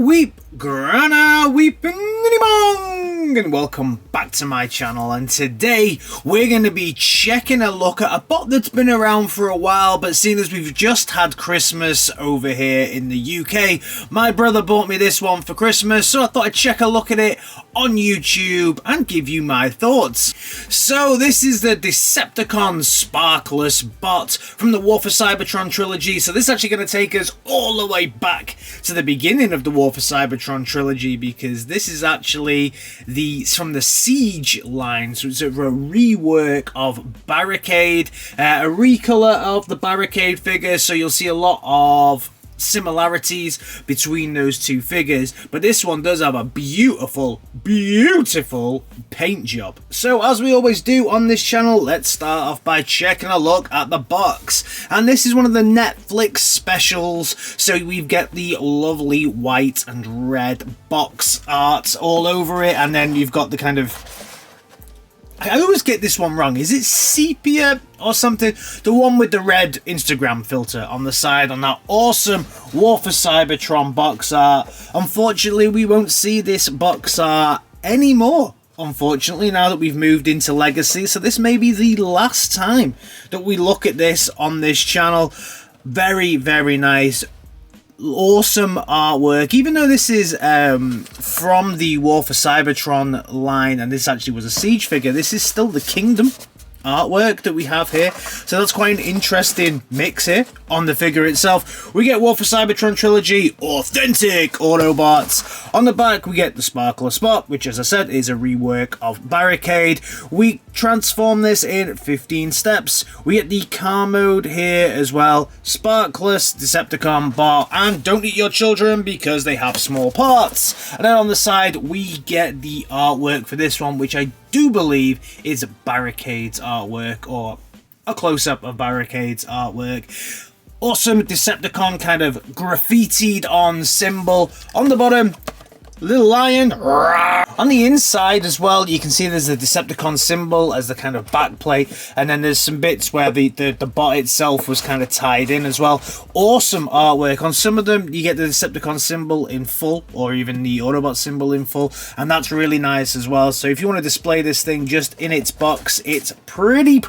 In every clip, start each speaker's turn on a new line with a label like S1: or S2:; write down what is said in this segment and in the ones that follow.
S1: weep, grana weeping, and welcome back to my channel. And today we're going to be checking a look at a bot that's been around for a while, but seeing as we've just had Christmas over here in the UK, my brother bought me this one for Christmas, so I thought I'd check a look at it on YouTube and give you my thoughts. So this is the Decepticon Sparkless bot from the War for Cybertron trilogy. So this is actually going to take us all the way back to the beginning of the War for Cybertron trilogy, because this is actually from the Siege line. So it's a rework of Barricade, a recolor of the Barricade figure, so you'll see a lot of similarities between those two figures, but this one does have a beautiful paint job. So as we always do on this channel, let's start off by checking a look at the box, and this is one of the Netflix specials. So we get the lovely white and red box art all over it, and then you've got the kind of, I always get this one wrong. Is it sepia or something? The one with the red Instagram filter on the side on that awesome War for Cybertron box art. Unfortunately, we won't see this box art anymore, unfortunately, now that we've moved into Legacy. So this may be the last time that we look at this on this channel. Very, very nice. Awesome artwork, even though this is from the War for Cybertron line, and this actually was a Siege figure. This is still the Kingdom artwork that we have here, so that's quite an interesting mix here on the figure itself. We get War for Cybertron trilogy authentic Autobots. On the back we get the Sparkless bot, which, as I said, is a rework of Barricade. We transform this in 15 steps. We get the car mode here as well, Sparkless Decepticon bot, and don't eat your children because they have small parts. And then on the side we get the artwork for this one, which I do believe is Barricade's artwork, or a close-up of Barricade's artwork. Awesome Decepticon kind of graffitied on symbol. On the bottom, little lion. On the inside as well, you can see there's a Decepticon symbol as the kind of back plate, and then there's some bits where the bot itself was kind of tied in as well. Awesome artwork. On some of them, you get the Decepticon symbol in full, or even the Autobot symbol in full, and that's really nice as well. So if you want to display this thing just in its box, it's pretty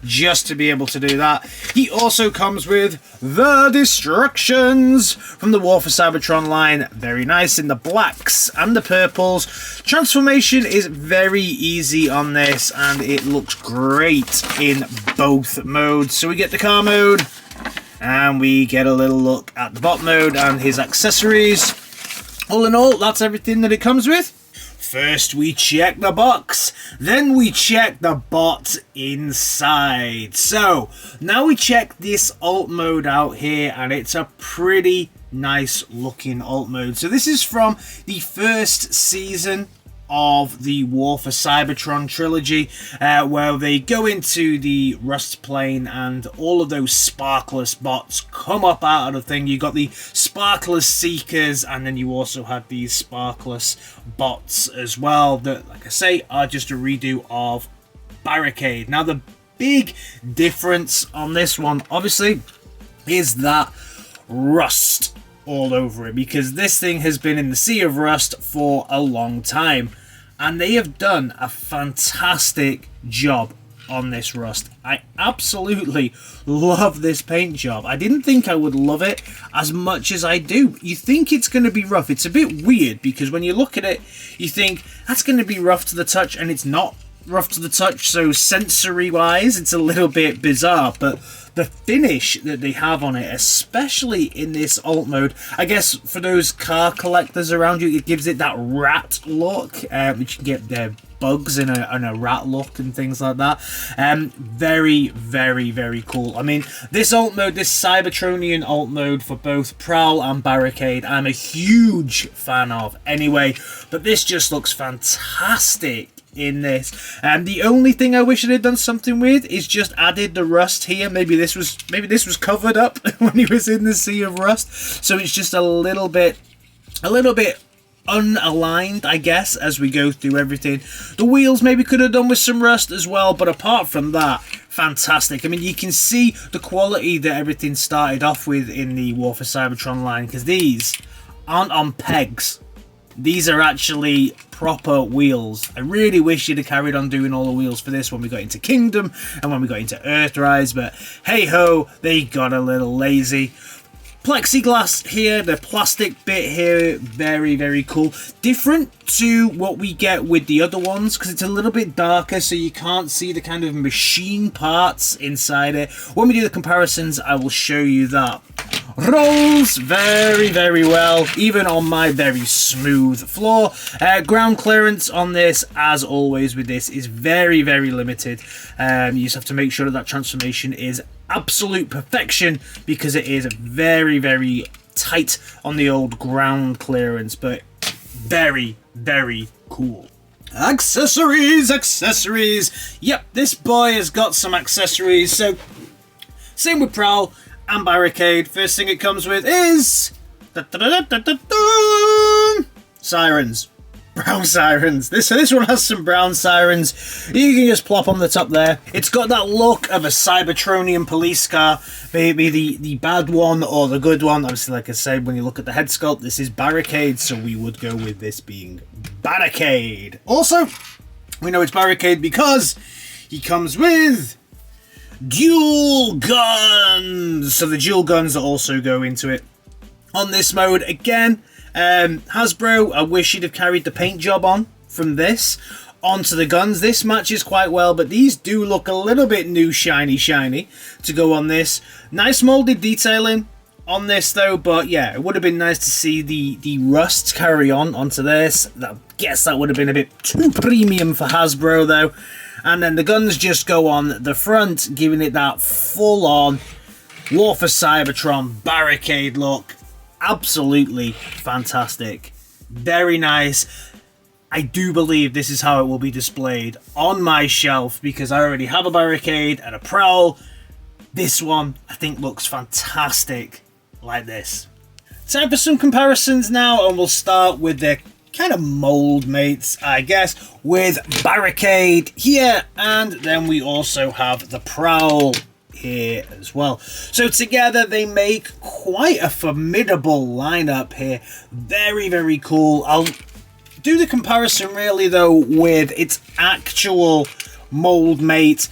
S1: just to be able to do that. He also comes with the Destructions from the War for Cybertron line. Very nice in the blacks and the purples. Transformation is very easy on this, and it looks great in both modes. So we get the car mode, and we get a little look at the bot mode and his accessories. All in all, that's everything that it comes with. First we check the box, then we check the bot inside. So now we check this alt mode out here, and it's a pretty nice looking alt mode. So this is from the first season of the War for Cybertron trilogy, where they go into the Rust plane and all of those Sparkless bots come up out of the thing. You got the Sparkless Seekers, and then you also had these Sparkless bots as well that, like I say, are just a redo of Barricade. Now the big difference on this one, obviously, is that rust all over it, because this thing has been in the sea of rust for a long time, and they have done a fantastic job on this rust. I absolutely love this paint job. I didn't think I would love it as much as I do. You think it's going to be rough. It's a bit weird, because when you look at it, you think that's going to be rough to the touch, and it's not rough to the touch. So sensory wise, it's a little bit bizarre, but the finish that they have on it, especially in this alt mode, I guess for those car collectors around you, it gives it that rat look, which you can get their bugs in a rat look and things like that. Very cool. I mean, this alt mode, this Cybertronian alt mode for both Prowl and Barricade, I'm a huge fan of anyway, but this just looks fantastic in this. And the only thing I wish it had done something with is just added the rust here. Maybe this was covered up when he was in the sea of rust, so it's just a little bit unaligned, I guess, as we go through everything. The wheels maybe could have done with some rust as well, but apart from that, fantastic. I mean, you can see the quality that everything started off with in the War for Cybertron line, because these aren't on pegs. These are actually proper wheels. I really wish you'd have carried on doing all the wheels for this when we got into Kingdom and when we got into Earthrise, but hey ho, they got a little lazy. Plexiglass here, the plastic bit here, very, very cool. Different to what we get with the other ones because it's a little bit darker, so you can't see the kind of machine parts inside it. When we do the comparisons, I will show you that. Rolls very, very well, even on my very smooth floor. Ground clearance on this, as always with this, is very, very limited. You just have to make sure that that transformation is absolute perfection because it is very, very tight on the old ground clearance, but very, very cool. Accessories, accessories. Yep, this boy has got some accessories. So, same with Prowl and Barricade. First thing it comes with is sirens. Brown sirens. This one has some brown sirens. You can just plop on the top there. It's got that look of a Cybertronian police car. Maybe the bad one or the good one. Obviously, like I said, when you look at the head sculpt, this is Barricade, so we would go with this being Barricade. Also, we know it's Barricade because he comes with dual guns. So the dual guns also go into it. On this mode, again, Hasbro, I wish you'd have carried the paint job on from this onto the guns. This matches quite well, but these do look a little bit new shiny to go on this. Nice molded detailing on this though, but yeah, it would have been nice to see the rust carry on onto this. I guess that would have been a bit too premium for Hasbro though. And then the guns just go on the front, giving it that full on War for Cybertron Barricade look. Absolutely fantastic. Very nice. I do believe this is how it will be displayed on my shelf because I already have a Barricade and a Prowl. This one I think looks fantastic like this. Time for some comparisons now, and we'll start with the kind of mold mates, I guess, with Barricade here, and then we also have the Prowl here as well. So together they make quite a formidable lineup here. Very, very cool. I'll do the comparison really though with its actual mold mate,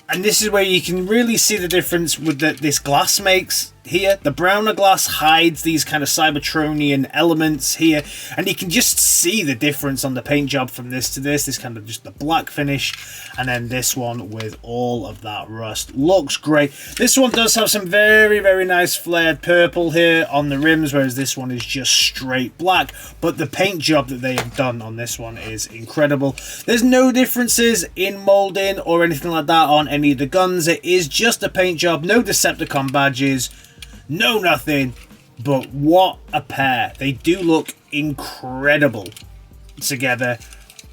S1: and this is where you can really see the difference with this glass makes here. The browner glass hides these kind of Cybertronian elements here, and you can just see the difference on the paint job from this to this kind of just the black finish, and then this one with all of that rust. Looks great. This one does have some very, very nice flared purple here on the rims, whereas this one is just straight black, but the paint job that they have done on this one is incredible. There's no differences in molding or anything like that on any of the guns. It is just a paint job, no Decepticon badges, no nothing, but what a pair. They do look incredible together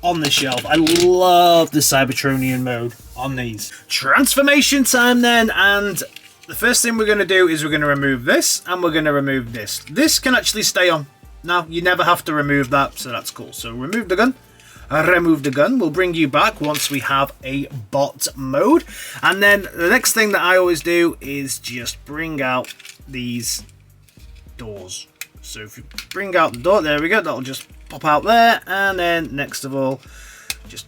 S1: on the shelf. I love the Cybertronian mode on these. Transformation time then, and the first thing we're going to do is we're going to remove this and we're going to remove this. This can actually stay on. Now, you never have to remove that, so that's cool. So remove the gun. Remove the gun. We'll bring you back once we have a bot mode. And then the next thing that I always do is just bring out these doors. So if you bring out the door, there we go, that'll just pop out there, and then next of all just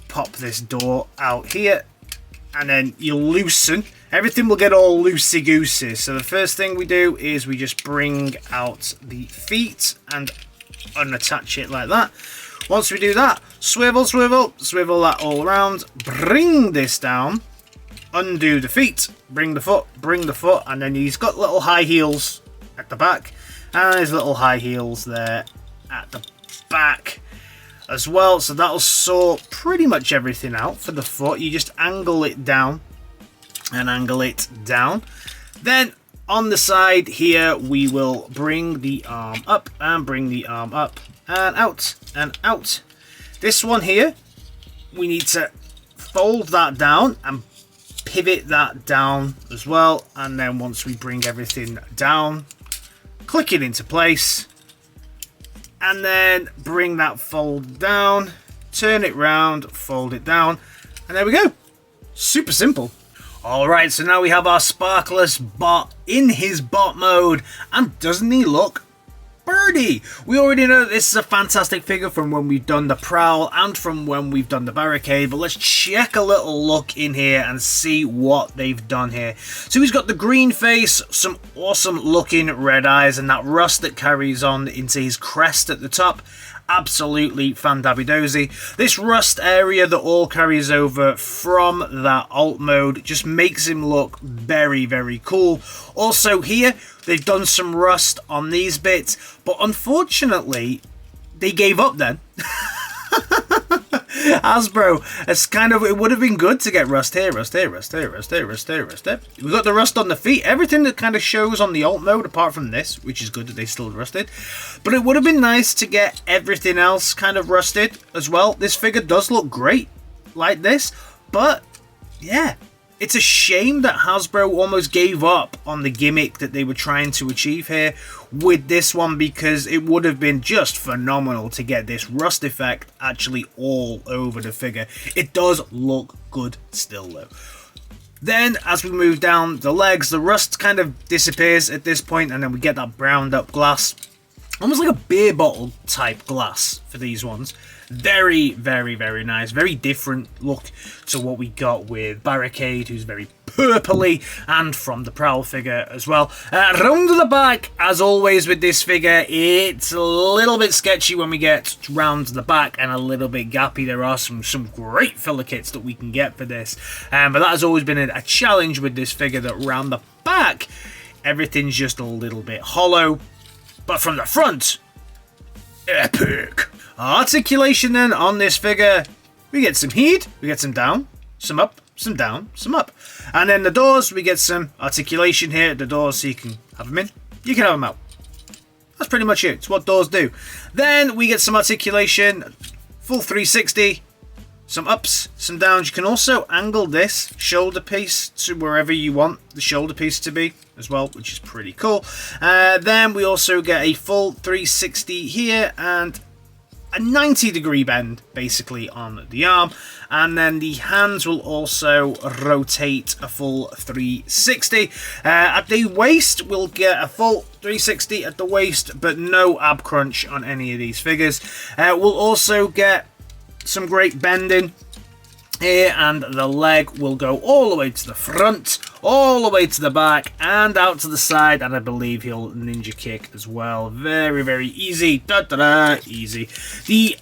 S1: pop this door out here, and then you'll loosen. Everything will get all loosey-goosey. So the first thing we do is we just bring out the feet and unattach it like that. Once we do that, swivel, swivel, swivel that all around, bring this down, undo the feet, bring the foot, and then he's got little high heels at the back, and there's little high heels there at the back as well, so that'll sort pretty much everything out for the foot. You just angle it down and angle it down. Then on the side here we will bring the arm up and bring the arm up and out and out. This one here, we need to fold that down and pivot that down as well, and then once we bring everything down, click it into place, and then bring that fold down, turn it round, fold it down, and there we go. Super simple. Alright, so now we have our Sparkless bot in his bot mode, and doesn't he look Birdie. We already know that this is a fantastic figure from when we've done the Prowl and from when we've done the Barricade, but let's check a little look in here and see what they've done here. So he's got the green face, some awesome looking red eyes, and that rust that carries on into his crest at the top. Absolutely fandabidozy. This rust area that all carries over from that alt mode just makes him look very, very cool. Also here, they've done some rust on these bits, but unfortunately, they gave up then. Hasbro, it's kind of, it would have been good to get rust here, rust here, rust here, rust here, rust here, rust here. We've got the rust on the feet, everything that kind of shows on the alt mode apart from this, which is good that they still rusted. But it would have been nice to get everything else kind of rusted as well. This figure does look great like this, but yeah. It's a shame that Hasbro almost gave up on the gimmick that they were trying to achieve here with this one, because it would have been just phenomenal to get this rust effect actually all over the figure. It does look good still though. Then as we move down the legs, the rust kind of disappears at this point, and then we get that browned up glass. Almost like a beer bottle type glass for these ones. Very, very, very nice. Very different look to what we got with Barricade, who's very purpley, and from the Prowl figure as well. Round to the back, as always with this figure, it's a little bit sketchy when we get round to the back and a little bit gappy. There are some great filler kits that we can get for this, but that has always been a challenge with this figure, that round the back, everything's just a little bit hollow. But from the front, epic. Articulation then on this figure, we get some heat, we get some down, some up, some down, some up. And then the doors, we get some articulation here at the doors, so you can have them in, you can have them out. That's pretty much it, it's what doors do. Then we get some articulation, full 360, some ups, some downs. You can also angle this shoulder piece to wherever you want the shoulder piece to be as well, which is pretty cool. Then we also get a full 360 here and a 90-degree bend basically on the arm, and then the hands will also rotate a full 360. At the waist we'll get a full 360 at the waist, but no ab crunch on any of these figures. We'll also get some great bending here, and the leg will go all the way to the front, all the way to the back, and out to the side, and I believe he'll ninja kick as well. Very, very easy. Easy. The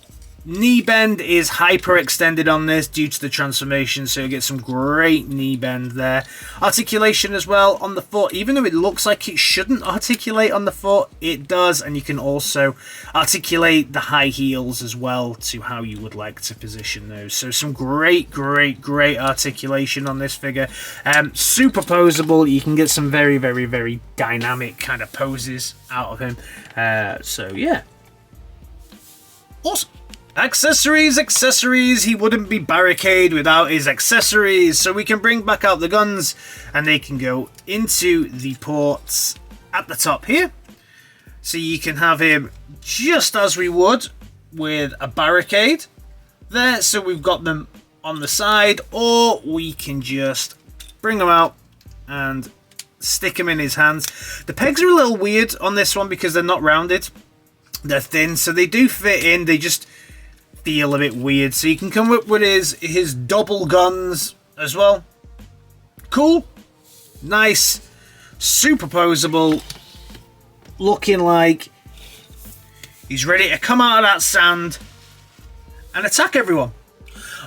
S1: knee bend is hyper extended on this due to the transformation, so you get some great knee bend there. Articulation as well on the foot, even though it looks like it shouldn't articulate on the foot, it does, and you can also articulate the high heels as well to how you would like to position those. So some great articulation on this figure. Super posable, you can get some very, very, very dynamic kind of poses out of him. So yeah, awesome. Accessories, he wouldn't be Barricade without his accessories, so we can bring back out the guns and they can go into the ports at the top here. So you can have him just as we would with a Barricade there, so we've got them on the side, or we can just bring them out and stick them in his hands. The pegs are a little weird on this one because they're not rounded, they're thin, so they do fit in, they just feel a bit weird. So you can come up with his double guns as well. Cool, nice, super posable, looking like he's ready to come out of that sand and attack everyone.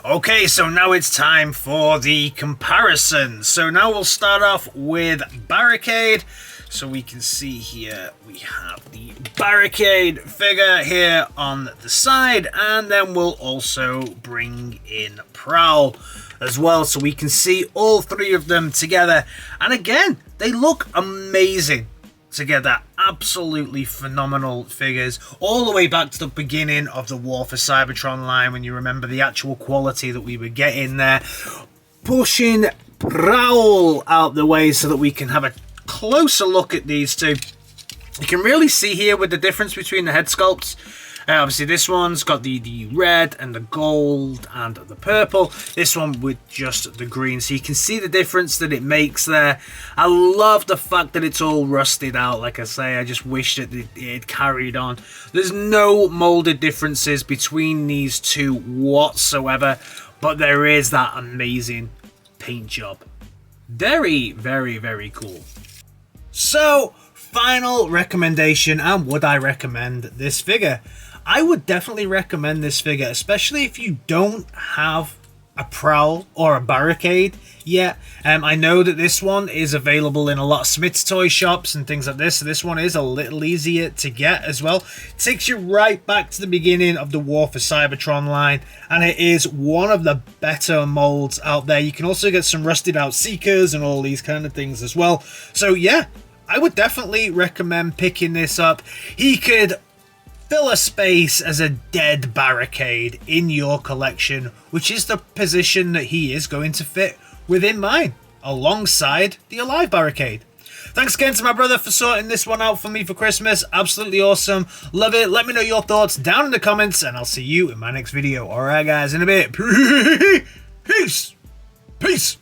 S1: Okay, so now it's time for the comparison. So now we'll start off with Barricade. So we can see here, we have the Barricade figure here on the side, and then we'll also bring in Prowl as well, so we can see all three of them together. And again, they look amazing together. Absolutely phenomenal figures, all the way back to the beginning of the War for Cybertron line, when you remember the actual quality that we were getting there. Pushing Prowl out the way so that we can have a closer look at these two. You can really see here with the difference between the head sculpts Obviously this one's got the red and the gold and the purple. This one with just the green, so you can see the difference that it makes there. I love the fact that it's all rusted out. Like I say, I just wish that it carried on. There's no molded differences between these two whatsoever, but there is that amazing paint job. Very, very, very cool. So, final recommendation, and would I recommend this figure? I would definitely recommend this figure, especially if you don't have a Prowl or a Barricade yet. I know that this one is available in a lot of Smith's toy shops and things like this, so this one is a little easier to get as well. It takes you right back to the beginning of the War for Cybertron line, and it is one of the better molds out there. You can also get some rusted out Seekers and all these kind of things as well. So yeah, I would definitely recommend picking this up. He could fill a space as a dead Barricade in your collection, which is the position that he is going to fit within mine, alongside the alive Barricade. Thanks again to my brother for sorting this one out for me for Christmas. Absolutely awesome. Love it. Let me know your thoughts down in the comments, and I'll see you in my next video. Alright guys, in a bit. Peace. Peace.